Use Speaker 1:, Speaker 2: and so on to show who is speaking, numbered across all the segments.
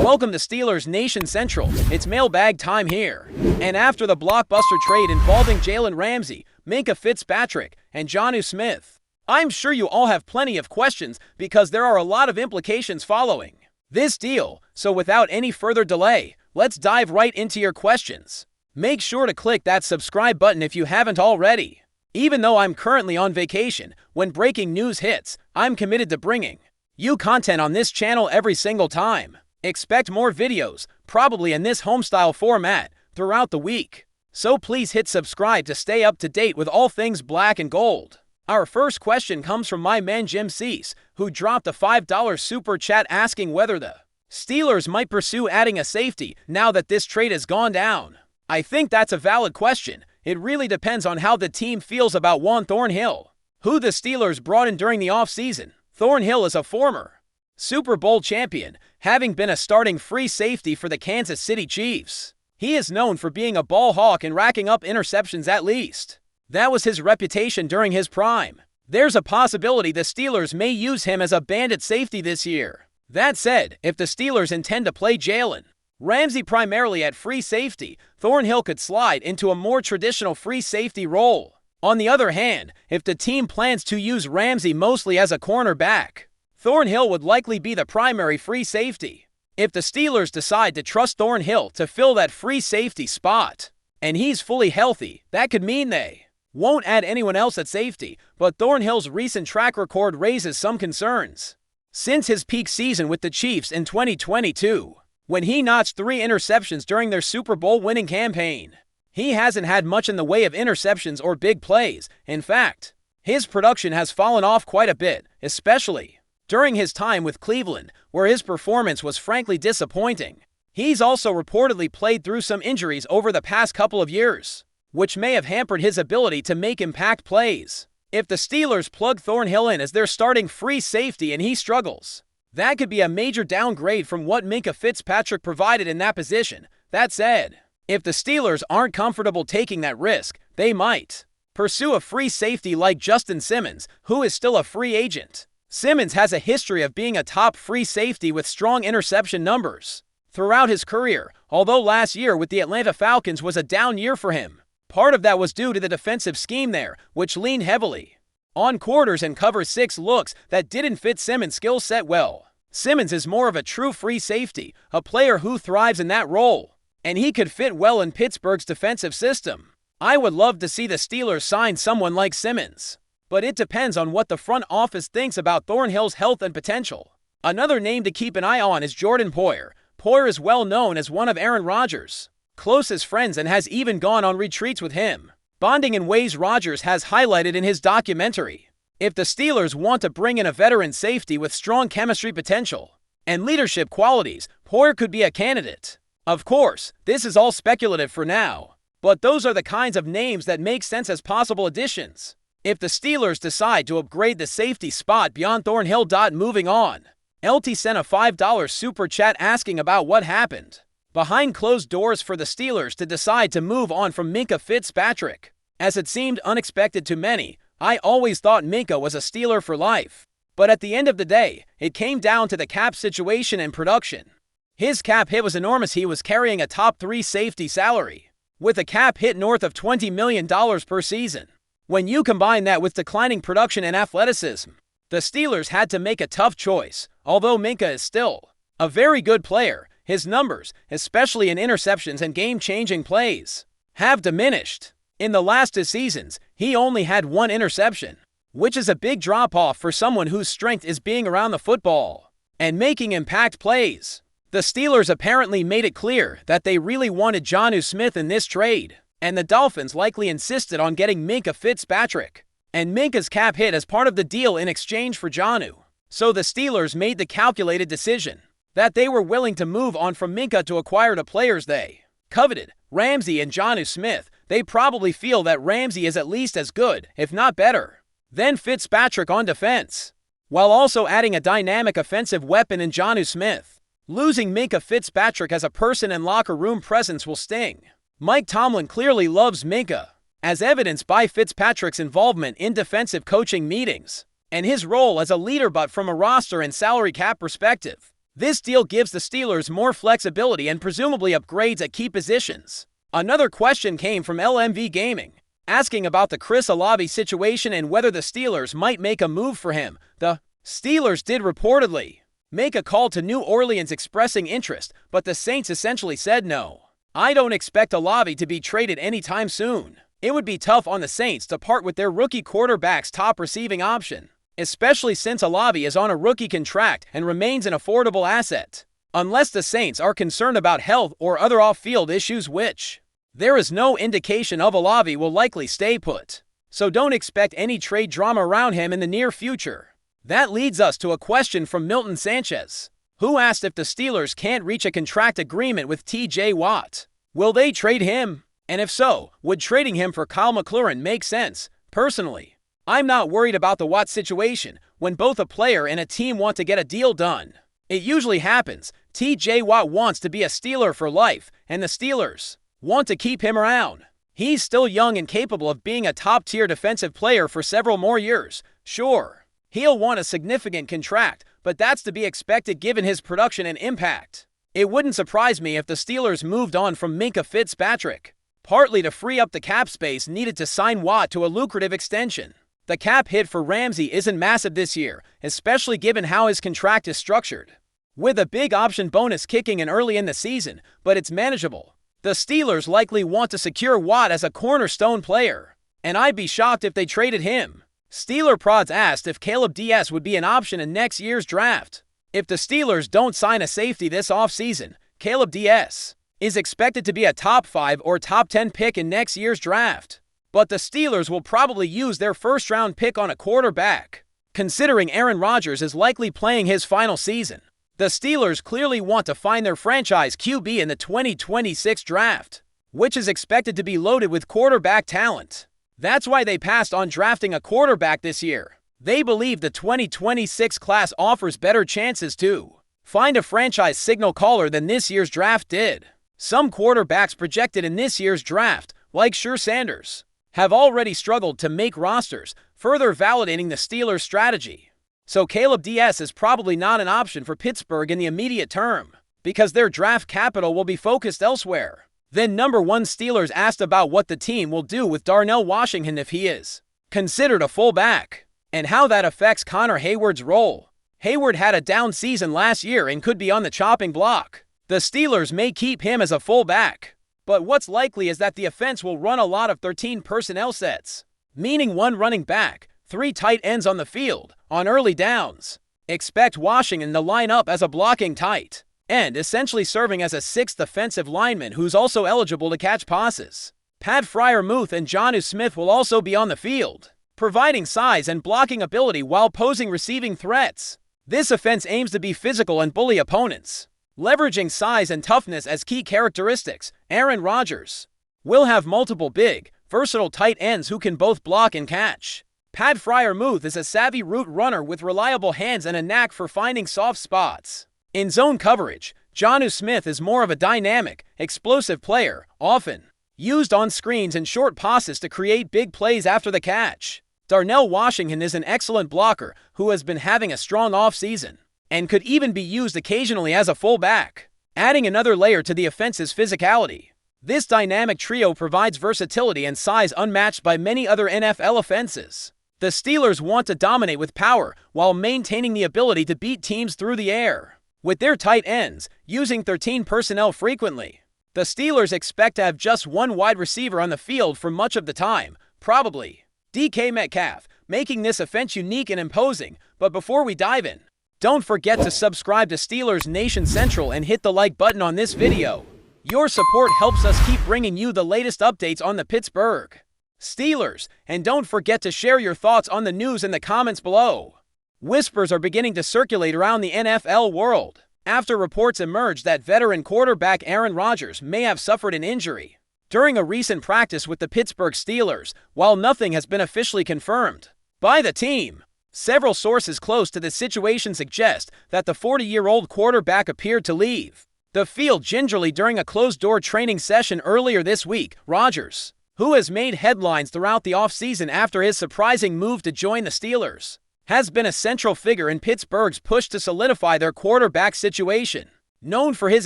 Speaker 1: Welcome to Steelers Nation Central. It's mailbag time here. And after the blockbuster trade involving Jalen Ramsey, Minka Fitzpatrick, and Jonnu Smith, I'm sure you all have plenty of questions because there are a lot of implications following this deal. So without any further delay, let's dive right into your questions. Make sure to click that subscribe button if you haven't already. Even though I'm currently on vacation, when breaking news hits, I'm committed to bringing you content on this channel every single time. Expect more videos, probably in this homestyle format, throughout the week. So please hit subscribe to stay up to date with all things black and gold. Our first question comes from my man Jim Cease, who dropped a $5 super chat asking whether the Steelers might pursue adding a safety now that this trade has gone down. I think that's a valid question. It really depends on how the team feels about Juan Thornhill, who the Steelers brought in during the offseason. Thornhill is a former Super Bowl champion, having been a starting free safety for the Kansas City Chiefs. He is known for being a ball hawk and racking up interceptions at least. That was his reputation during his prime. There's a possibility the Steelers may use him as a bandit safety this year. That said, if the Steelers intend to play Jalen Ramsey primarily at free safety, Thornhill could slide into a more traditional free safety role. On the other hand, if the team plans to use Ramsey mostly as a cornerback, Thornhill would likely be the primary free safety. If the Steelers decide to trust Thornhill to fill that free safety spot, and he's fully healthy, that could mean they won't add anyone else at safety, but Thornhill's recent track record raises some concerns. Since his peak season with the Chiefs in 2022, when he notched 3 interceptions during their Super Bowl winning campaign, he hasn't had much in the way of interceptions or big plays. In fact, his production has fallen off quite a bit, especially during his time with Cleveland, where his performance was frankly disappointing. He's also reportedly played through some injuries over the past couple of years, which may have hampered his ability to make impact plays. If the Steelers plug Thornhill in as their starting free safety and he struggles, that could be a major downgrade from what Minka Fitzpatrick provided in that position. That said, if the Steelers aren't comfortable taking that risk, they might pursue a free safety like Justin Simmons, who is still a free agent. Simmons has a history of being a top free safety with strong interception numbers throughout his career, although last year with the Atlanta Falcons was a down year for him. Part of that was due to the defensive scheme there, which leaned heavily on quarters and cover 6 looks that didn't fit Simmons' skill set well. Simmons is more of a true free safety, a player who thrives in that role, and he could fit well in Pittsburgh's defensive system. I would love to see the Steelers sign someone like Simmons, but it depends on what the front office thinks about Thornhill's health and potential. Another name to keep an eye on is Jordan Poyer. Poyer is well known as one of Aaron Rodgers' closest friends and has even gone on retreats with him, bonding in ways Rodgers has highlighted in his documentary. If the Steelers want to bring in a veteran safety with strong chemistry potential and leadership qualities, Poyer could be a candidate. Of course, this is all speculative for now, but those are the kinds of names that make sense as possible additions. If the Steelers decide to upgrade the safety spot beyond Thornhill. Moving on, LT sent a $5 super chat asking about what happened behind closed doors for the Steelers to decide to move on from Minka Fitzpatrick. As it seemed unexpected to many, I always thought Minka was a Steeler for life. But at the end of the day, it came down to the cap situation and production. His cap hit was enormous. He was carrying a top 3 safety salary, with a cap hit north of $20 million per season. When you combine that with declining production and athleticism, the Steelers had to make a tough choice. Although Minka is still a very good player, his numbers, especially in interceptions and game-changing plays, have diminished. In the last 2 seasons, he only had 1 interception, which is a big drop-off for someone whose strength is being around the football and making impact plays. The Steelers apparently made it clear that they really wanted Jonnu Smith in this trade, and the Dolphins likely insisted on getting Minka Fitzpatrick and Minka's cap hit as part of the deal in exchange for Jonnu. So the Steelers made the calculated decision that they were willing to move on from Minka to acquire the players they coveted, Ramsey and Jonnu Smith. They probably feel that Ramsey is at least as good, if not better, than Fitzpatrick on defense, while also adding a dynamic offensive weapon in Jonnu Smith. Losing Minka Fitzpatrick as a person and locker room presence will sting. Mike Tomlin clearly loves Minka, as evidenced by Fitzpatrick's involvement in defensive coaching meetings and his role as a leader, but from a roster and salary cap perspective, This deal gives the Steelers more flexibility and presumably upgrades at key positions. Another question came from LMV Gaming, asking about the Chris Olave situation and whether the Steelers might make a move for him. The Steelers did reportedly make a call to New Orleans expressing interest, but the Saints essentially said no. I don't expect Olave to be traded anytime soon. It would be tough on the Saints to part with their rookie quarterback's top receiving option, especially since Olave is on a rookie contract and remains an affordable asset. Unless the Saints are concerned about health or other off-field issues, which there is no indication of, Olave will likely stay put. So don't expect any trade drama around him in the near future. That leads us to a question from Milton Sanchez, who asked if the Steelers can't reach a contract agreement with TJ Watt, will they trade him? And if so, would trading him for Kyle McLaurin make sense? Personally, I'm not worried about the Watt situation when both a player and a team want to get a deal done. It usually happens. TJ Watt wants to be a Steeler for life, and the Steelers want to keep him around. He's still young and capable of being a top-tier defensive player for several more years. Sure, he'll want a significant contract, but that's to be expected given his production and impact. It wouldn't surprise me if the Steelers moved on from Minka Fitzpatrick, partly to free up the cap space needed to sign Watt to a lucrative extension. The cap hit for Ramsey isn't massive this year, especially given how his contract is structured, with a big option bonus kicking in early in the season, but it's manageable. The Steelers likely want to secure Watt as a cornerstone player, and I'd be shocked if they traded him. Steeler Prods asked if Caleb DS would be an option in next year's draft. If the Steelers don't sign a safety this offseason, Caleb DS is expected to be a top 5 or top 10 pick in next year's draft. But the Steelers will probably use their first-round pick on a quarterback, considering Aaron Rodgers is likely playing his final season. The Steelers clearly want to find their franchise QB in the 2026 draft, which is expected to be loaded with quarterback talent. That's why they passed on drafting a quarterback this year. They believe the 2026 class offers better chances to find a franchise signal caller than this year's draft did. Some quarterbacks projected in this year's draft, like Shur Sanders, have already struggled to make rosters, further validating the Steelers' strategy. So Caleb DS is probably not an option for Pittsburgh in the immediate term, because their draft capital will be focused elsewhere. Then number 1 Steelers asked about what the team will do with Darnell Washington if he is considered a fullback, and how that affects Connor Hayward's role. Hayward had a down season last year and could be on the chopping block. The Steelers may keep him as a fullback, but what's likely is that the offense will run a lot of 13 personnel sets, meaning 1 running back, 3 tight ends on the field, on early downs. Expect Washington to line up as a blocking tight end, essentially serving as a 6th defensive lineman who's also eligible to catch passes. Pat Freiermuth and Jonnu Smith will also be on the field, providing size and blocking ability while posing receiving threats. This offense aims to be physical and bully opponents, leveraging size and toughness as key characteristics. Aaron Rodgers will have multiple big, versatile tight ends who can both block and catch. Pat Freiermuth is a savvy route runner with reliable hands and a knack for finding soft spots. In zone coverage, Jonnu Smith is more of a dynamic, explosive player, often used on screens and short passes to create big plays after the catch. Darnell Washington is an excellent blocker who has been having a strong offseason, and could even be used occasionally as a fullback, adding another layer to the offense's physicality. This dynamic trio provides versatility and size unmatched by many other NFL offenses. The Steelers want to dominate with power while maintaining the ability to beat teams through the air. With their tight ends using 13 personnel frequently, the Steelers expect to have just 1 wide receiver on the field for much of the time, probably DK Metcalf, making this offense unique and imposing. But before we dive in, don't forget to subscribe to Steelers Nation Central and hit the like button on this video. Your support helps us keep bringing you the latest updates on the Pittsburgh Steelers, and don't forget to share your thoughts on the news in the comments below. Whispers are beginning to circulate around the NFL world after reports emerged that veteran quarterback Aaron Rodgers may have suffered an injury during a recent practice with the Pittsburgh Steelers. While nothing has been officially confirmed by the team, several sources close to the situation suggest that the 40-year-old quarterback appeared to leave the field gingerly during a closed-door training session earlier this week. Rodgers, who has made headlines throughout the offseason after his surprising move to join the Steelers, has been a central figure in Pittsburgh's push to solidify their quarterback situation. Known for his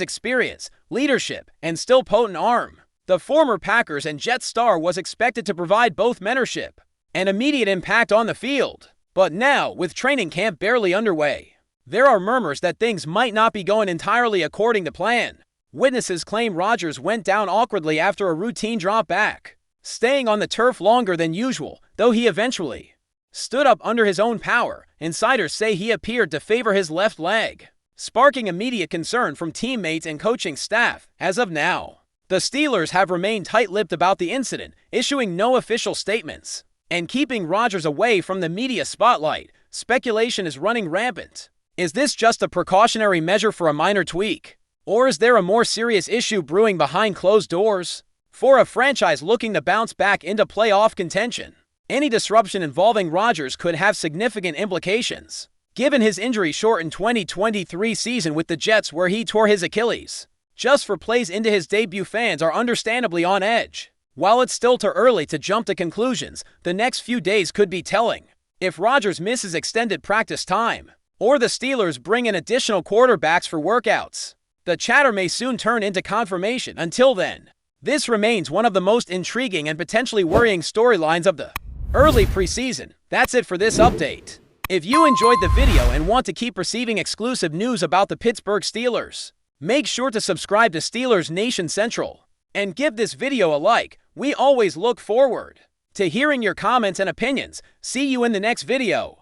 Speaker 1: experience, leadership, and still potent arm, the former Packers and Jets star was expected to provide both mentorship and immediate impact on the field. But now, with training camp barely underway, there are murmurs that things might not be going entirely according to plan. Witnesses claim Rodgers went down awkwardly after a routine drop back, staying on the turf longer than usual, though he eventually stood up under his own power. Insiders say he appeared to favor his left leg, sparking immediate concern from teammates and coaching staff. As of now, the Steelers have remained tight-lipped about the incident, issuing no official statements and keeping Rodgers away from the media spotlight. Speculation is running rampant. Is this just a precautionary measure for a minor tweak? Or is there a more serious issue brewing behind closed doors? For a franchise looking to bounce back into playoff contention, any disruption involving Rodgers could have significant implications, given his injury-shortened 2023 season with the Jets where he tore his Achilles just for plays into his debut. Fans are understandably on edge. While it's still too early to jump to conclusions, the next few days could be telling. If Rodgers misses extended practice time, or the Steelers bring in additional quarterbacks for workouts, the chatter may soon turn into confirmation. Until then, this remains one of the most intriguing and potentially worrying storylines of the early preseason. That's it for this update. If you enjoyed the video and want to keep receiving exclusive news about the Pittsburgh Steelers, make sure to subscribe to Steelers Nation Central and give this video a like. We always look forward to hearing your comments and opinions. See you in the next video.